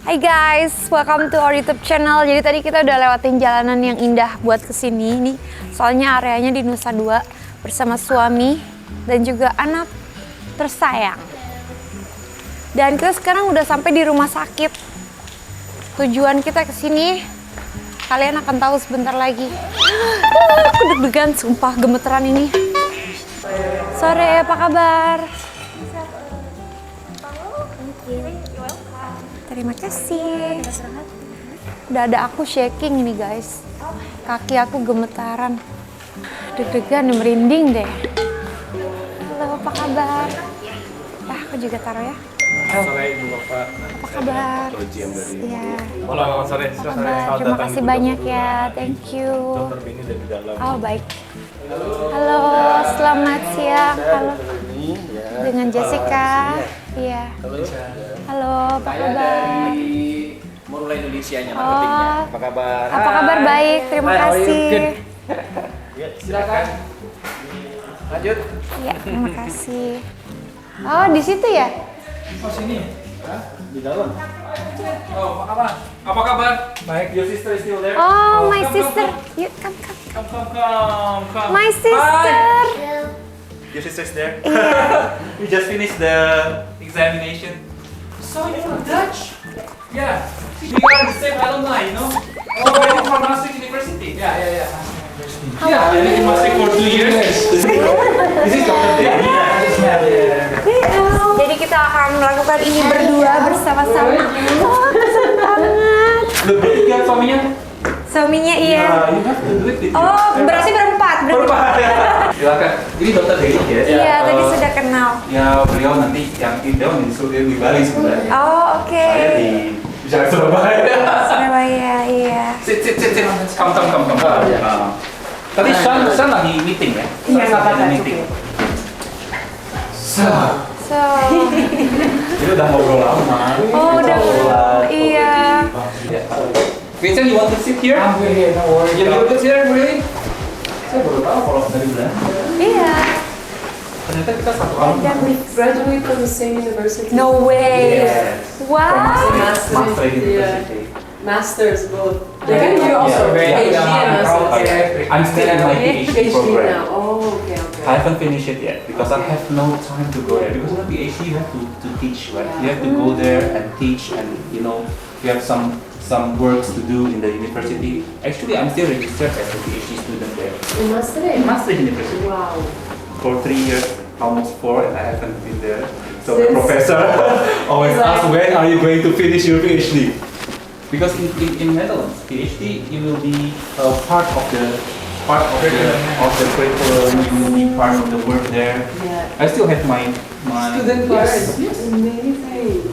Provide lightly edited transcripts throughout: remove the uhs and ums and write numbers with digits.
Hai guys, welcome to our YouTube channel. Jadi tadi kita udah lewatin jalanan yang indah buat kesini nih. Soalnya areanya di Nusa Dua bersama suami dan juga anak tersayang. Dan kita sekarang udah sampai di rumah sakit. Tujuan kita kesini, kalian akan tahu sebentar lagi. Aku deg-degan, sumpah gemeteran ini. Sore, apa kabar? Terima kasih. Udah ada aku shaking ini guys. Kaki aku gemetaran. Deg-degan, merinding deh. Halo, apa kabar? Ya, aku juga taruh ya. Sore Ibu Bapak. Apa kabar? Iya. Halo, sore. Terima kasih banyak ya. Thank you. Dokter Bini dari dalam. Oh, baik. Halo, selamat siang. Halo. Dengan Jessica. Iya. Halo, apa kabar? Mulai Indonesianya Oh. marketingnya. Apa kabar? Apa kabar? Baik, terima kasih. Ya, silakan. Lanjut. Ya, terima kasih. Oh, di situ ya? Oh, sini. Hah? Di dalam. Oh, apa kabar? Apa kabar? Baik. Your sister is still there? Oh, my come, sister. come, Yuk, come. come. My sister. Hi. Your sister is there? Iya. We just finished the examination. So you're Dutch? Yeah. We are the same alumni, you know? Oh, we're from Maastricht University. Yeah. Yeah, I lived in Maastricht for 2 years. This is Dr. Dewi. Jadi kita akan melakukan ini berdua bersama-sama. Oh, keren banget. Lebih tiga suaminya? Suaminya iya. You have to do it with Oh, berarti berempat. Silakan. Ini Dokter Dewi ya? Iya, tadi sudah kenal. Ya, beliau nanti yang Indo di Bali sebenarnya. Oh, oke. Saya di Surabaya. Surabaya, iya. Sit. Come. Tadi Sean lagi meeting ya? Iya, Sean lagi meeting. So, Ini udah ngobrol lama. oh udah, iya. Vincent, you want to sit here? I'm here, no worries. You want to sit here, really? Saya baru tahu kalau dari Belanda. Iya. Ternyata kita satu alumni. We graduate from the same university. No way. Yes. Wow. Maastricht University. Masters both. Then you also Yeah. PhD and masters. I'm still in my PhD PhD program. now. Oh, okay. I haven't finished it yet because I have no time to go there. Because in PhD you have to teach, right? You have to go there and teach, and you have some works to do in the university. Actually, I'm still registered as a PhD student there. In Maastricht? Maastricht University. Wow. For 3 years, almost 4, and I haven't been there. So the Since- professor always It's like- asks, when are you going to finish your PhD? Because in Netherlands, PhD, you will be part of the curriculum. You will be part of the work there. Yeah. I still have my Student card. Yes. Amazing.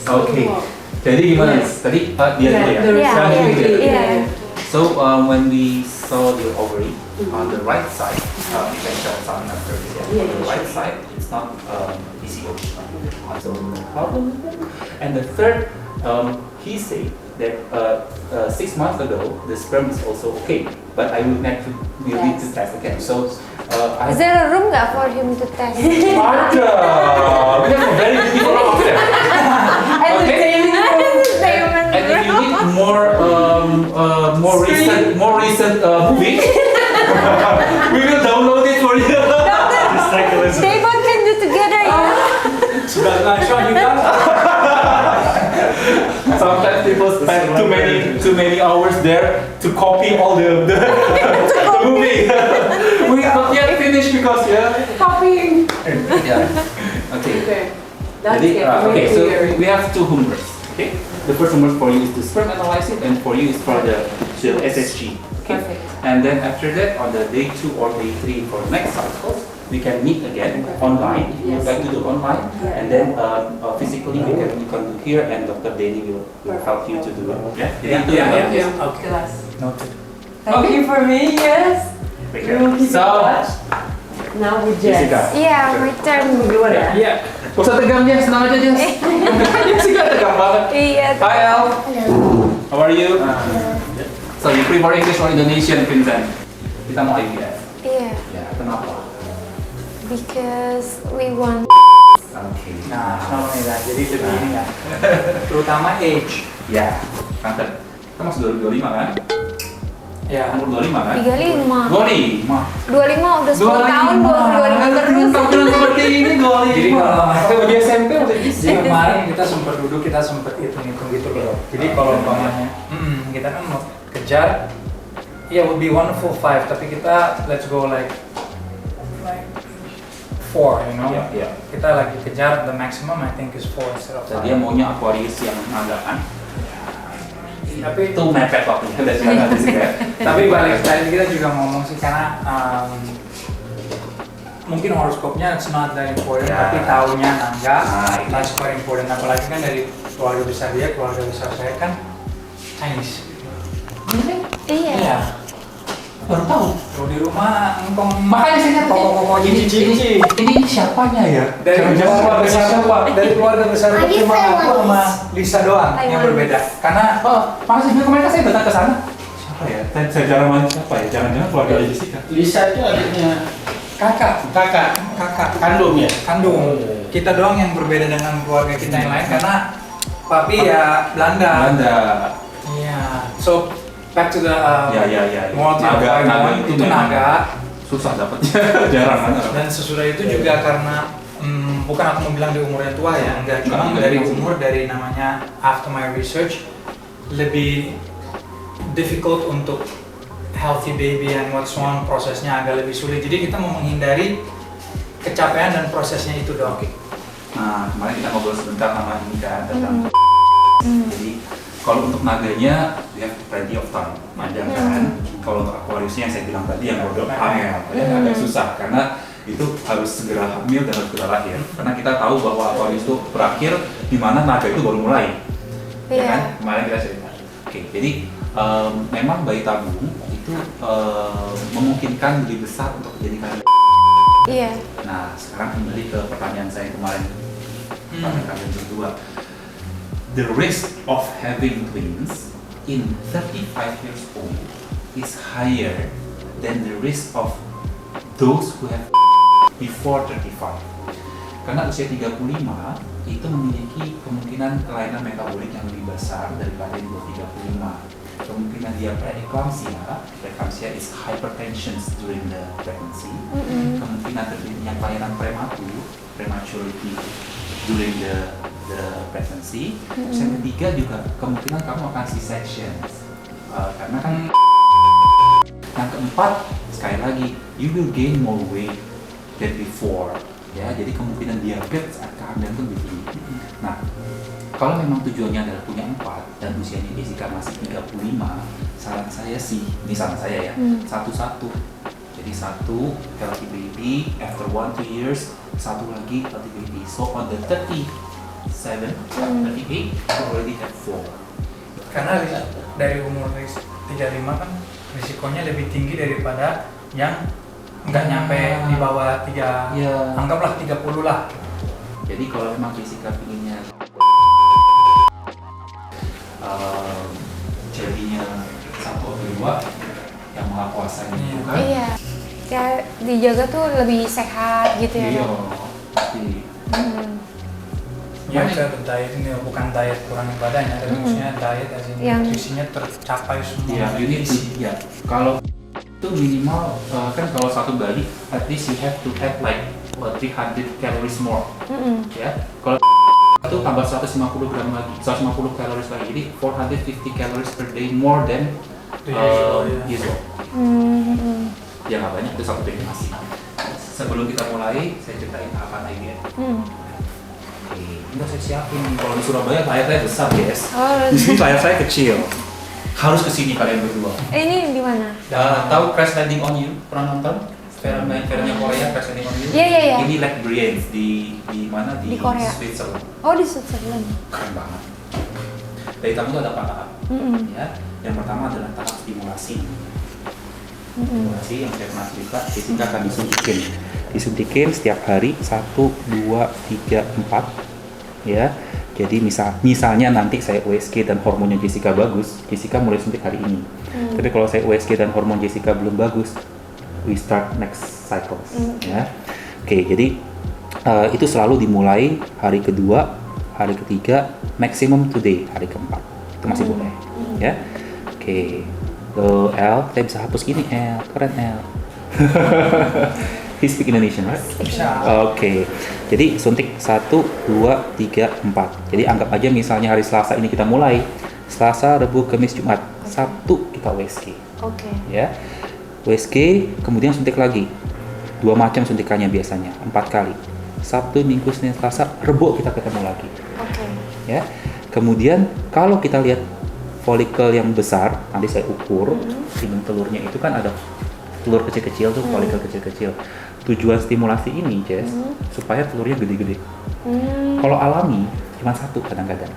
Okay. Cool. Jadi gimana? Tadi dia dulu ya. the Yeah, Sekarang result. gini ya. Yeah. So when we saw the ovary on the right side, we can show some after this. On the right side, it's not PCO. So no problem with that. And the third, he said that 6 months ago the sperm is also okay, but I will need to test again. So Is there a room nggak for him to test? Ada. We have a very beautiful house there. Okay. And if you need more recent movie, we will download it for you. They both can do together ya. Sudah nggak Sean juga? Sometimes people spend too many hours there to copy all the movie. We not yet finished because Copying. yeah. Okay. Okay. That's Jadi, it. okay, so Very- we have two homeworks. Okay, the first homework for you is the sperm analysis, and for you is for the SSG. Okay, Perfect. and then after that, on the day 2 or day 3 for next cycle, we can meet again online. If you would like to do online, and then physically we can do here, and Dr. Denny will help you to do it. Yeah, jadi itu yang bagus. Okay. Class. Noted. Thank Okay. you for me, yes. Take We care. will keep in So, touch. Now with Jess. Jessica. Iya, my turn. Duluan ya? Iya. Gak usah tegang Jess, senang aja Jess. Jessica tegang banget. Iya. Hi Al. How are you? So you prefer English or Indonesian, Vincent? Kita mau IVF. Iya, Ya, kenapa? because we want. Oke. Nah, namanya lah. Jadi lebih ini kan. Terutama age. Ya, kanker. Kita masih 2025 kan? Ya. Umur 25 kan? 35. 25. 25 udah 10 tahun, 25 terus. Tampilan seperti ini 25. Jadi kalau Waktu di SMP udah Jadi bisa. kemarin kita sempat duduk, kita sempat hitung-hitung gitu loh. Jadi kalau umpamanya, kita kan mau kejar, ya would be wonderful 5, tapi kita let's go like 4, you know. Iya. Kita lagi kejar the maximum I think is 4 instead of 5. Dia maunya Aquarius yang naga kan? Tapi Itu mepet waktunya udah jalan di sini ya. tapi balik tadi kita juga ngomong sih karena mungkin horoskopnya it's not that important, Ya. tapi tahunya naga Nah, that's super important, apalagi kan dari keluarga besar dia, keluarga besar saya kan Chinese. Iya. Baru tahu. Kalau di rumah engkong Makanya saya nyari pokok-pokok cici-cici ini siapanya ya? dari keluarga besar dari keluarga besar cuma aku sama Lisa doang yang berbeda karena Makasih juga kemarin kan saya datang ke sana. Siapa ya? Saya jarang main siapa ya? Jangan-jangan keluarga Jessica. Lisa itu adiknya kakak kakak kandung ya. kandung kita doang yang berbeda dengan keluarga kita yang lain karena papi ya Belanda. Iya, so back to the Ya. multi Naga organ, itu itu memang naga. susah dapatnya. Jarang kan? Dan sesudah itu juga karena bukan aku mau bilang di umur yang tua ya, enggak, cuma dari umur, dari namanya after my research lebih difficult untuk healthy baby and what's on, prosesnya agak lebih sulit. Jadi kita mau menghindari kecapean dan prosesnya itu doang. Nah, kemarin kita ngobrol sebentar sama ini kan tentang jadi kalau untuk naganya we have plenty of time, panjang kan. Kalau untuk Aquariusnya yang saya bilang tadi yang bodoh hamil, agak susah karena itu harus segera hamil dan harus segera lahir. Karena kita tahu bahwa Aquarius itu berakhir di mana naga itu baru mulai. Ya kan? Kemarin kita cerita. Oke, jadi memang bayi tabung itu memungkinkan lebih besar untuk dijadikan. Iya. Nah, sekarang kembali ke pertanyaan saya kemarin pada kalian berdua. The risk of having twins in 35 years old is higher than the risk of those who have before 35. Karena usia 35 itu memiliki kemungkinan kelainan metabolik yang lebih besar daripada di bawah 35. Kemungkinan dia preeclampsia is hypertension during the pregnancy. Kemungkinan terjadinya kelainan prematurity during the pregnancy. Terus yang ketiga juga kemungkinan kamu akan C-section. Karena kan yang keempat sekali lagi you will gain more weight than before. Ya, jadi kemungkinan diabetes saat kehamilan itu lebih tinggi. Nah, kalau memang tujuannya adalah punya 4 dan usianya Jessica masih 35, saran saya sih, ini saran saya ya, satu-satu. Jadi satu healthy baby, after 1-2 years, satu lagi healthy baby. So on the 37, 38, you already have 4. Karena dari umur 35 kan risikonya lebih tinggi daripada yang nggak nyampe di bawah 3, Iya. anggaplah 30 lah. Jadi kalau memang Jessica pinginnya jadinya 1 atau 2 yang maha kuasa gitu kan? Iya. Ya dijaga tuh lebih sehat gitu ya. Iya, Dok? pasti. Ya, saya diet ini bukan diet kurangin badannya, tapi maksudnya diet as in Yang- nutrisinya tercapai semua. Iya, you need to, ya. Kalau itu minimal kan kalau satu bayi, at least you have to have like 300 calories more. Ya, kalau itu tambah 150 gram lagi, 150 calories lagi, jadi 450 calories per day more than usual. Ya nggak banyak, itu satu definisi. Sebelum kita mulai, saya ceritain apa IVF. Oke. Udah saya siapin. Kalau di Surabaya layar saya besar, guys. Oh, Di sini layar saya kecil. Harus kesini kalian berdua. ini di mana? Tahu Crash Landing on You? Pernah nonton? Filmnya Korea, Crash Landing on You? Iya, iya, iya. Ini Lake Brienne di mana? Di Korea. Switzerland. Oh, di Switzerland. Keren banget. Dari tamu itu ada 4 tahap. Ya. Yang pertama adalah tahap stimulasi. Stimulasi yang saya pernah cerita, Jessica akan disuntikin setiap hari 1, 2, 3, 4. Ya. Jadi misalnya nanti saya USG dan hormonnya Jessica bagus, Jessica mulai suntik hari ini. Tapi kalau saya USG dan hormon Jessica belum bagus, we start next cycles. Ya. Oke, jadi itu selalu dimulai hari kedua, hari ketiga, maximum today, hari keempat. Itu masih boleh. Ya. Oke. L, saya bisa hapus gini, L. Keren, L. He speak Indonesian, right? Bisa. Oke. Jadi suntik 1, 2, 3, 4. Jadi anggap aja misalnya hari Selasa ini kita mulai. Selasa, Rabu, Kamis, Jumat. Sabtu kita USG. Oke. Ya. USG, kemudian suntik lagi. 2 macam suntikannya biasanya, 4 kali. Sabtu, Minggu, Senin, Selasa, Rabu kita ketemu lagi. Oke. Ya. Kemudian kalau kita lihat folikel yang besar, nanti saya ukur dinding telurnya itu kan ada telur kecil-kecil tuh, folikel kecil-kecil. Tujuan stimulasi ini, Jess, supaya telurnya gede-gede. Kalau alami cuma 1 kadang-kadang,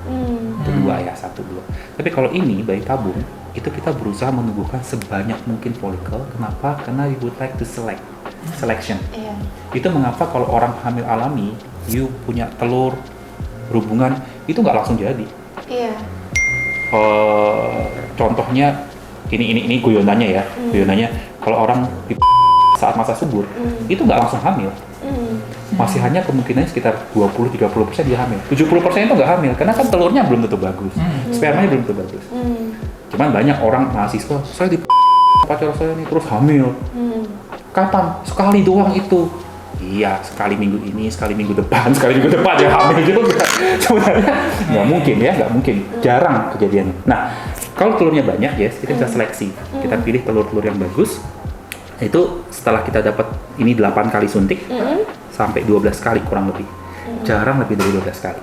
itu 2 ya, 1, 2. Tapi kalau ini bayi tabung, itu kita berusaha menumbuhkan sebanyak mungkin folikel. Kenapa? Karena we would like to selection. Iya. Itu mengapa kalau orang hamil alami, you punya telur berhubungan, itu nggak langsung jadi. Iya. Contohnya ini guyonannya ya, guyonannya kalau orang di saat masa subur itu nggak langsung hamil, masih hanya kemungkinannya sekitar 20-30% dia hamil, 70% itu nggak hamil karena kan telurnya belum tentu bagus, spermanya belum tentu bagus. Cuman banyak orang mahasiswa, saya di pacar saya nih terus hamil, kapan? Sekali doang itu. Iya, sekali minggu ini, sekali minggu depan ya hamil juga. Sebenarnya nggak mungkin ya, nggak mungkin, jarang kejadiannya. Nah, kalau telurnya banyak, yes, kita bisa seleksi. Kita pilih telur-telur yang bagus. Itu setelah kita dapat ini 8 kali suntik, sampai 12 kali kurang lebih. Jarang lebih dari 12 kali.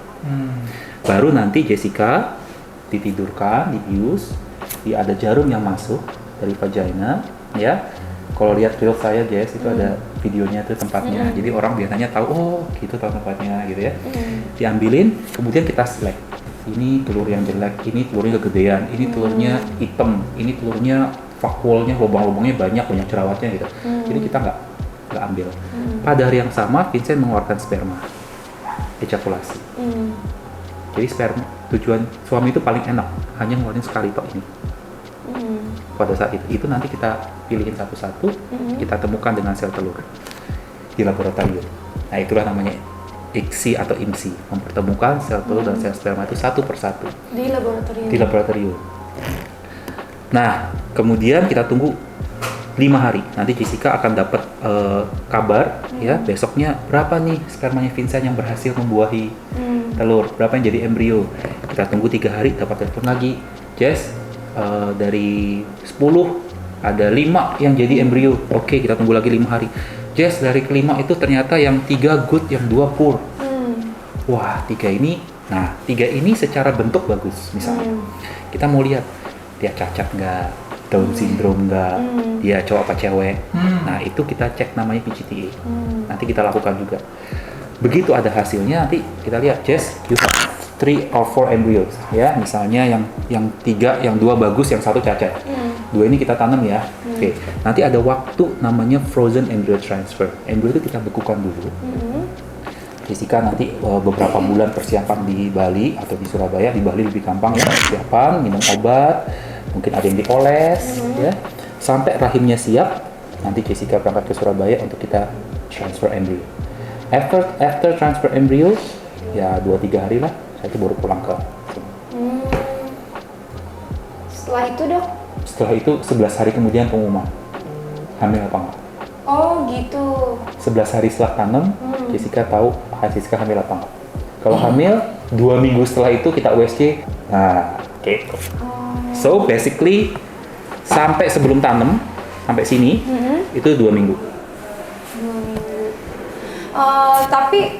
Baru nanti Jessica ditidurkan, dibius, ada jarum yang masuk dari vagina, ya. Kalau lihat reel saya, Jess, itu ada videonya tuh tempatnya. Jadi orang biasanya tahu, oh gitu tahu tempatnya gitu ya. Diambilin, kemudian kita select. Ini telur yang jelek, ini telurnya kegedean, ini telurnya hitam, ini telurnya vakuolnya, lubang-lubangnya banyak jerawatnya gitu. Jadi kita nggak ambil. Pada hari yang sama, Vincent mengeluarkan sperma, ejakulasi. Jadi tujuan suami itu paling enak, hanya ngeluarin sekali tok ini. Pada saat itu nanti kita pilihin satu-satu, kita temukan dengan sel telur di laboratorium. Nah itulah namanya ICSI atau IMSI, mempertemukan sel telur dan sel sperma itu satu persatu Di laboratorium. di laboratorium. Nah kemudian kita tunggu 5 hari, nanti Jessica akan dapat kabar ya besoknya berapa nih spermanya Vincent yang berhasil membuahi telur, berapa yang jadi embrio. Kita tunggu 3 hari, dapat telepon lagi, Jess, dari 10 ada 5 yang jadi embrio. Oke, kita tunggu lagi 5 hari. Jess, dari kelima itu ternyata yang 3 good, yang 2 poor. Wah, 3 ini, nah 3 ini secara bentuk bagus misalnya. Kita mau lihat dia cacat nggak, Down syndrome nggak, dia cowok apa cewek. Nah itu kita cek namanya PGTA. Nanti kita lakukan juga. Begitu ada hasilnya nanti kita lihat, Jess, you have 3 or 4 embryos ya, misalnya yang 3, yang 2 bagus, yang 1 cacat. 2 ini kita tanam ya. Oke. Nanti ada waktu namanya frozen embryo transfer. Embryo itu kita bekukan dulu. Jessica nanti beberapa bulan persiapan di Bali atau di Surabaya. Di Bali lebih gampang ya, persiapan, minum obat, mungkin ada yang dioles ya. Sampai rahimnya siap, nanti Jessica berangkat ke Surabaya untuk kita transfer embryo. After transfer embryo ya 2-3 hari lah, saya itu baru pulang ke Setelah itu, Dok? Setelah itu 11 hari kemudian pengumuman hamil apa enggak. Oh gitu. 11 hari setelah tanam, Jessica tahu Jessica hamil apa enggak. Kalau hamil 2 minggu setelah itu kita USG. Nah gitu. So basically sampai sebelum tanam sampai sini itu 2 minggu. Tapi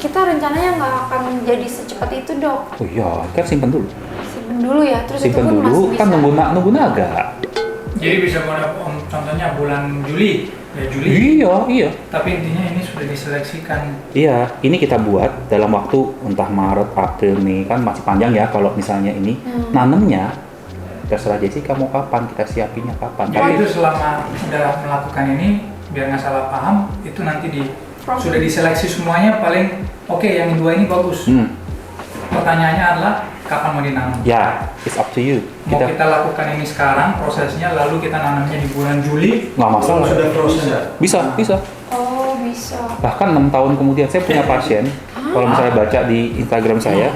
kita rencananya nggak akan jadi secepat itu dok. Oh iya, kan simpen dulu. Simpen dulu ya, terus Simpen itu pun dulu, masih kan bisa. nunggu naga. Jadi bisa contohnya bulan Juli, ya Juli. Iya. Tapi intinya ini sudah diseleksikan. Iya, ini kita buat dalam waktu entah Maret, April, Mei, kan masih panjang ya kalau misalnya ini. Nanemnya, terserah Jessica mau kapan, kita siapinnya kapan. Jadi itu selama udah melakukan ini, biar nggak salah paham, itu nanti sudah diseleksi semuanya paling oke, yang dua ini bagus. Pertanyaannya adalah kapan mau dinanam? Ya, it's up to you. Mau kita lakukan ini sekarang prosesnya, lalu kita nanamnya di bulan Juli. Nggak masalah. Sudah proses. Bisa. Oh bisa. Bahkan 6 tahun kemudian saya punya pasien, kalau misalnya baca di Instagram saya,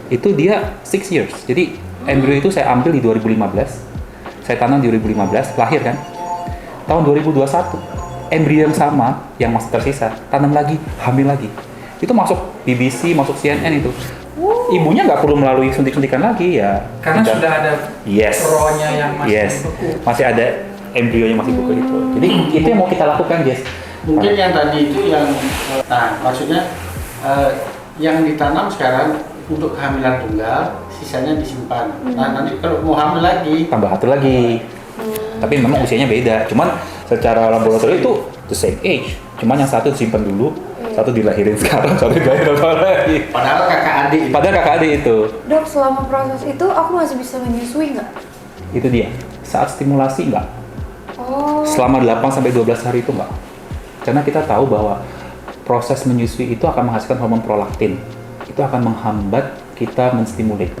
itu dia 6 years. Jadi embrio itu saya ambil di 2015, saya tanam di 2015, lahir kan. Tahun 2021, embrio yang sama, yang masih tersisa, tanam lagi, hamil lagi. Itu masuk BBC, masuk CNN itu. Ibunya nggak perlu melalui suntik-suntikan lagi ya. Karena sudah ada Yes. rohnya yang masih beku. Masih ada embrionya masih beku itu. Jadi itu yang mau kita lakukan, Jess. Mungkin yang tadi itu yang, nah maksudnya yang ditanam sekarang untuk kehamilan tunggal, sisanya disimpan. Nah nanti kalau mau hamil lagi, Tambah satu lagi. Tapi memang usianya beda. Cuman secara laboratorium itu the same age. Cuman yang satu disimpan dulu, satu dilahirin sekarang, satu dilahirin lagi. padahal kakak adik. Padahal kakak adik itu. Dok, selama proses itu aku masih bisa menyusui nggak? Itu dia. Saat stimulasi enggak. Oh. Selama 8 sampai 12 hari itu enggak. Karena kita tahu bahwa proses menyusui itu akan menghasilkan hormon prolaktin. Itu akan menghambat kita menstimulat.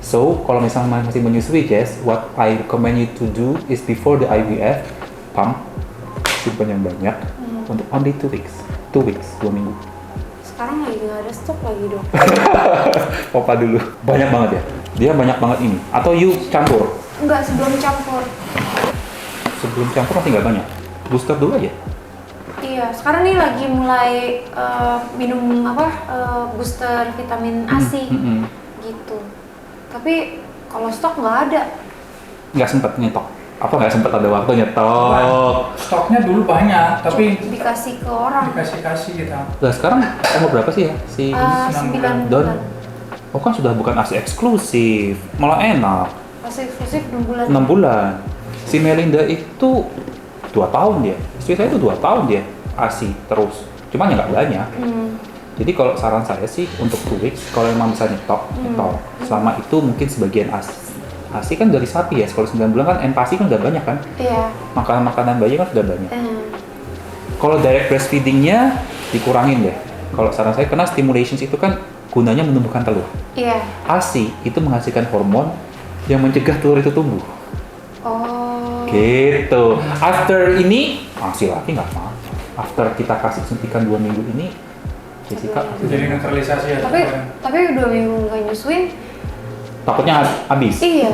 So, kalau misalnya masih menyusui, Jess, what I recommend you to do is before the IVF, pump, simpan yang banyak, untuk only 2 weeks. 2 weeks, 2 minggu. Sekarang lagi nggak ada stok lagi dok. Pompa dulu. Banyak banget ya? Dia banyak banget ini. Atau you campur? Enggak, sebelum campur. Sebelum campur masih nggak banyak. Booster dulu aja. Iya, sekarang nih lagi mulai minum booster vitamin ASI gitu. Tapi kalau stok nggak ada. Nggak sempet nyetok. Apa nggak sempet ada waktu nyetok? Stoknya dulu banyak, tapi Dikasih ke orang. dikasih kita. Nah sekarang umur berapa sih ya? Si 9 Don? bulan. Oh kan sudah bukan ASI eksklusif, malah enak. Masih eksklusif 6 bulan. 6 bulan. Si Melinda itu 2 tahun dia. Istri saya itu 2 tahun dia ASI terus. Cuma ya nggak banyak. Jadi kalau saran saya sih untuk 2 weeks, kalau memang bisa nyetok. Selama itu mungkin sebagian ASI kan dari sapi ya, kalau 9 bulan kan empasi kan udah banyak kan. Iya. Makanan bayi kan sudah banyak. Kalau direct breastfeedingnya dikurangin deh. Kalau saran saya, karena stimulations itu kan gunanya menumbuhkan telur. Iya. ASI itu menghasilkan hormon yang mencegah telur itu tumbuh. Oh. Gitu. After ini, ASI lagi nggak apa-apa. After kita kasih suntikan 2 minggu ini, Jessica Jadi neutralisasi ya. Tapi 2 minggu nggak nyusuin. takutnya habis. Iya.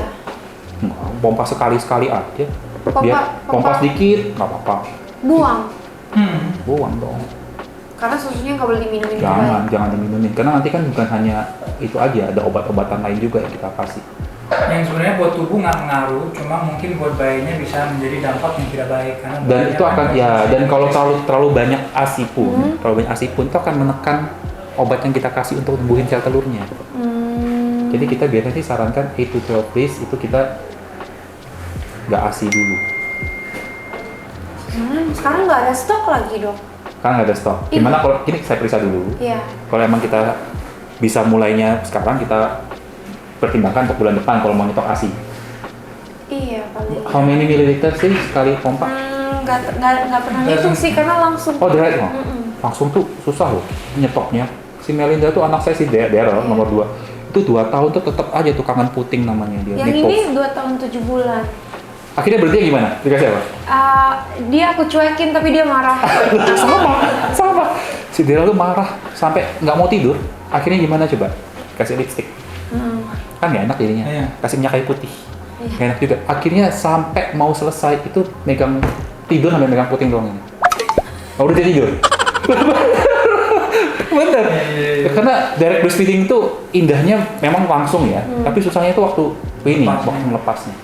Pompa sekali-sekali aja. Pompa sedikit, nggak apa-apa. Buang. Buang dong. Karena susunya nggak boleh diminumin juga. Jangan diminumin. Karena nanti kan bukan hanya itu aja, ada obat-obatan lain juga yang kita kasih. Yang sebenarnya buat tubuh nggak mengaruh, cuma mungkin buat bayinya bisa menjadi dampak yang tidak baik karena Dan bayinya itu akan kan ya, masih dan kalau infeksi. terlalu banyak ASI pun, itu akan menekan obat yang kita kasih untuk tumbuhin sel telurnya. Jadi kita biasanya sih sarankan 8 to 12 days itu kita nggak ASI dulu. Sekarang nggak ada stok lagi dok. Kan nggak ada stok. Gimana kalau ini saya periksa dulu. Iya. Kalau emang kita bisa mulainya sekarang, kita pertimbangkan untuk bulan depan kalau mau nyetok ASI. Iya paling. How many milliliter sih sekali pompa? Nggak pernah ngitung sih karena langsung. Oh direct loh. Langsung tuh susah loh nyetoknya. Si Melinda tuh anak saya si Daryl nomor 2. Itu 2 tahun tuh tetap aja tuh kangen puting namanya dia. Yang Nipple. ini 2 tahun 7 bulan. Akhirnya berhenti gimana? Dikasih apa? Dia aku cuekin tapi dia marah. sama. Si Daryl tuh marah sampai nggak mau tidur. Akhirnya gimana coba? Kasih lipstick. Kan nggak enak jadinya. Iya. Kasih minyak kayu putih. Nggak enak juga. Akhirnya sampai mau selesai itu megang tidur sampai megang puting doang ini. Oh, udah dia tidur. Bener. Karena direct breastfeeding itu indahnya memang langsung ya, tapi susahnya itu waktu ini, waktu melepasnya.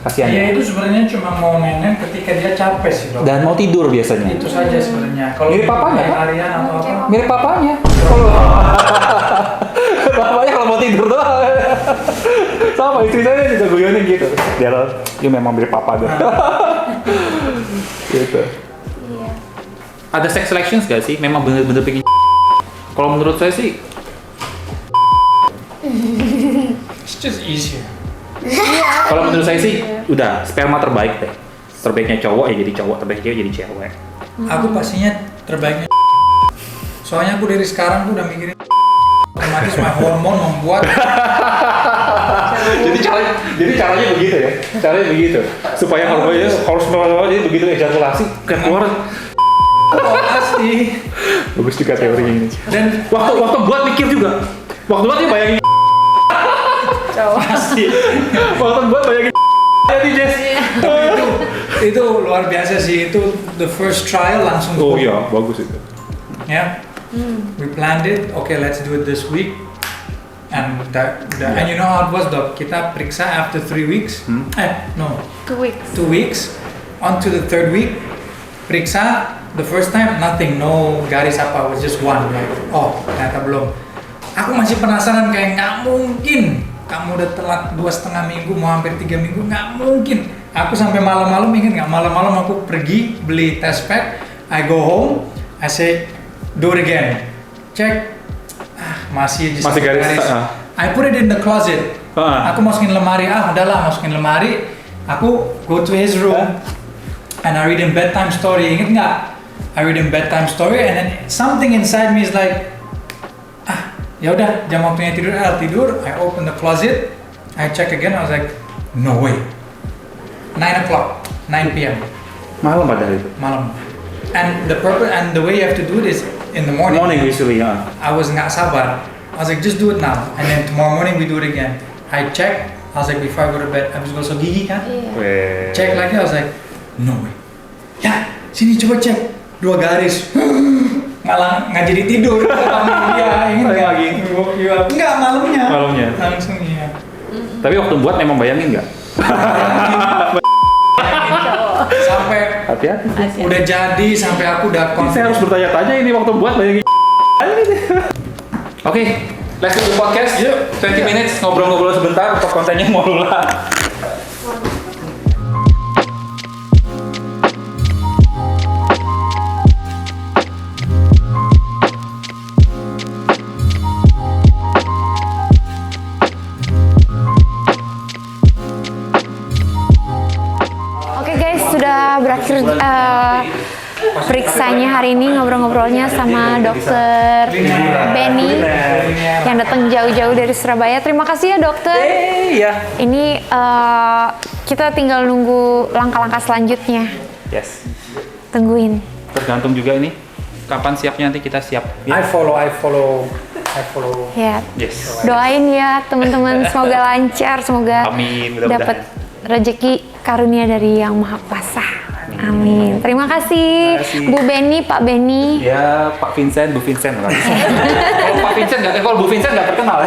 Kasihan. Dia itu sebenarnya cuma mau nenek ketika dia capek sih dok. Dan mau tidur biasanya. Itu saja sebenarnya. Kalau Mirip papanya, kan? harian atau apa? Mirip papanya. Kalau bapaknya kalau mau tidur doang. Sama istri saya juga guyonin gitu. Dia memang mirip papa tuh. Gitu. Iya. Ada sex selections gak sih? Memang bener-bener pengen. Kalau menurut saya sih, It's just easier. kalau menurut saya sih, udah sperma terbaik deh. Terbaiknya cowok ya jadi cowok, terbaik cewek jadi cewek. Aku pastinya terbaiknya. Soalnya aku dari sekarang tuh udah mikirin otomatis my hormon membuat jadi caranya begitu ya, caranya begitu supaya hormonnya jadi begitu ejakulasi keluar. pasti. Bagus juga teorinya ini. Dan Waktu buat mikir juga, waktu buat nih bayangin. pasti Waktu buat bayangin. Jadi Jess. itu luar biasa sih, itu the first trial langsung. Oh iya, bagus itu. Yeah. We planned it. Okay, let's do it this week. And and you know how it was, Dok? Kita periksa after 3 weeks. No, 2 weeks. 2 weeks. On to the 3rd week. Periksa the first time nothing, no garis apa, was just one. Like, oh, ternyata belum. Aku masih penasaran kayak nggak mungkin. Kamu udah telat 2,5 minggu, mau hampir 3 minggu, nggak mungkin. Aku sampai malam-malam, ingat nggak? Malam-malam aku pergi beli test pack. I go home, I say, do it again. Cek, masih aja Masih satu garis, I put it in the closet. Aku masukin lemari, udahlah masukin lemari. Aku go to his room and I read him bedtime story. Ingat nggak? I read him bedtime story and then something inside me is like, ya udah jam waktunya tidur, tidur. I open the closet, I check again. I was like, no way. 9 o'clock, 9 p.m. Malam padahal itu. malam. And the purpose and the way you have to do it is in the morning. Morning usually, ya. I was nggak sabar. I was like, just do it now. And then tomorrow morning we do it again. I check. I was like, before I go to bed, habis gosok gigi kan. Iya. Cek lagi, I was like, no way. Ya, sini coba cek. 2 garis. Nggak jadi tidur. Iya, ingin nggak? Lagi. Nggak, malamnya. Malamnya. Langsung iya. Tapi waktu buat memang bayangin nggak? Sampai Hati-hati. udah jadi, sampai aku udah Saya harus bertanya-tanya ini waktu buat bayangin. Oke, let's do the podcast. Yuk, 20 minutes ngobrol-ngobrol sebentar untuk kontennya mau lulah. Oke guys, sudah berakhir periksanya hari ini, ngobrol-ngobrolnya sama dokter Benny yang datang jauh-jauh dari Surabaya. Terima kasih ya dokter. Iya. Ini kita tinggal nunggu langkah-langkah selanjutnya. Yes. Tungguin. Tergantung juga ini kapan siapnya, nanti kita siap. I follow. Ya. Yes. Doain ya teman-teman, semoga lancar, semoga Amin, mudah-mudahan. dapat rezeki karunia dari Yang Maha Kuasa. Amin. Terima kasih, Terima kasih. Bu Benny, Pak Benny. Ya, Pak Vincent, Bu Vincent. Kalau Pak Vincent nggak, kalau Bu Vincent nggak terkenal.